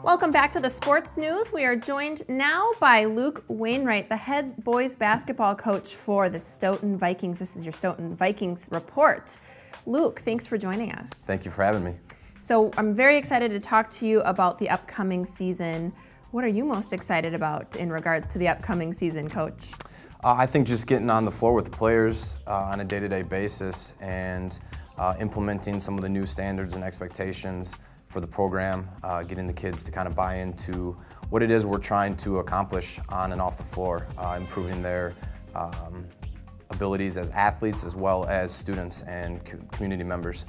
Welcome back to the Sports News. We are joined now by Luke Wainwright, the head boys basketball coach for the Stoughton Vikings. This is your Stoughton Vikings report. Luke, thanks for joining us. Thank you for having me. So I'm very excited to talk to you about the upcoming season. What are you most excited about in regards to the upcoming season, Coach? I think just getting on the floor with the players on a day-to-day basis and implementing some of the new standards and expectations for the program, getting the kids to kind of buy into what it is we're trying to accomplish on and off the floor, improving their abilities as athletes as well as students and community members.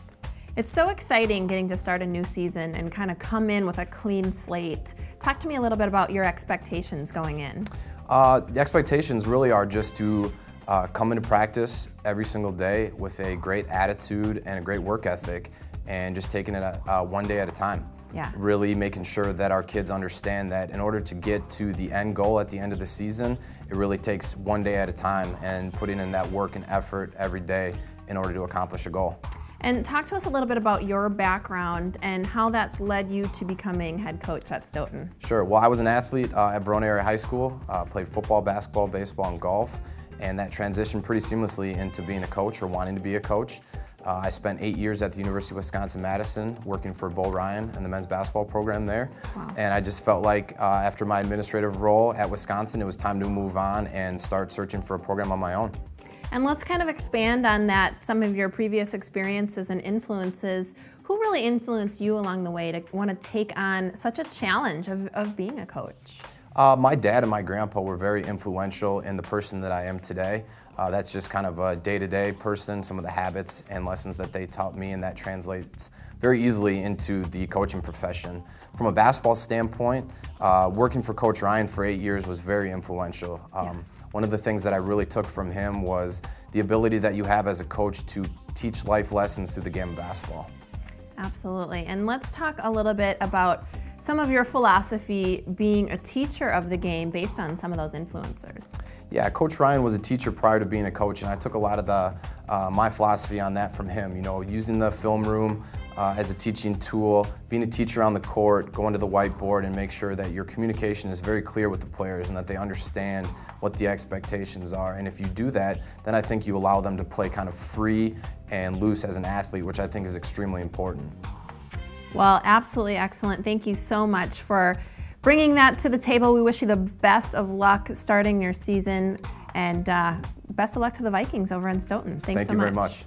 It's so exciting getting to start a new season and kind of come in with a clean slate. Talk to me a little bit about your expectations going in. The expectations really are just to come into practice every single day with a great attitude and a great work ethic, and just taking it one day at a time. Yeah. Really making sure that our kids understand that in order to get to the end goal at the end of the season, it really takes one day at a time and putting in that work and effort every day in order to accomplish a goal. And talk to us a little bit about your background and how that's led you to becoming head coach at Stoughton. Sure. Well, I was an athlete at Verona Area High School, played football, basketball, baseball, and golf, and that transitioned pretty seamlessly into being a coach or wanting to be a coach. I spent 8 years at the University of Wisconsin-Madison working for Bo Ryan and the men's basketball program there. Wow. And I just felt like after my administrative role at Wisconsin, it was time to move on and start searching for a program on my own. And let's kind of expand on that, some of your previous experiences and influences. Who really influenced you along the way to want to take on such a challenge of being a coach? My dad and my grandpa were very influential in the person that I am today. That's just kind of a day-to-day person, some of the habits and lessons that they taught me, and that translates very easily into the coaching profession. From a basketball standpoint, working for Coach Ryan for 8 years was very influential. One of the things that I really took from him was the ability that you have as a coach to teach life lessons through the game of basketball. Absolutely. And let's talk a little bit about some of your philosophy being a teacher of the game based on some of those influencers. Yeah, Coach Ryan was a teacher prior to being a coach, and I took a lot of the my philosophy on that from him. You know, using the film room as a teaching tool, being a teacher on the court, going to the whiteboard and make sure that your communication is very clear with the players and that they understand what the expectations are. And if you do that, then I think you allow them to play kind of free and loose as an athlete, which I think is extremely important. Well, absolutely excellent. Thank you so much for bringing that to the table. We wish you the best of luck starting your season, and best of luck to the Vikings over in Stoughton. Thanks so much. Thank you very much.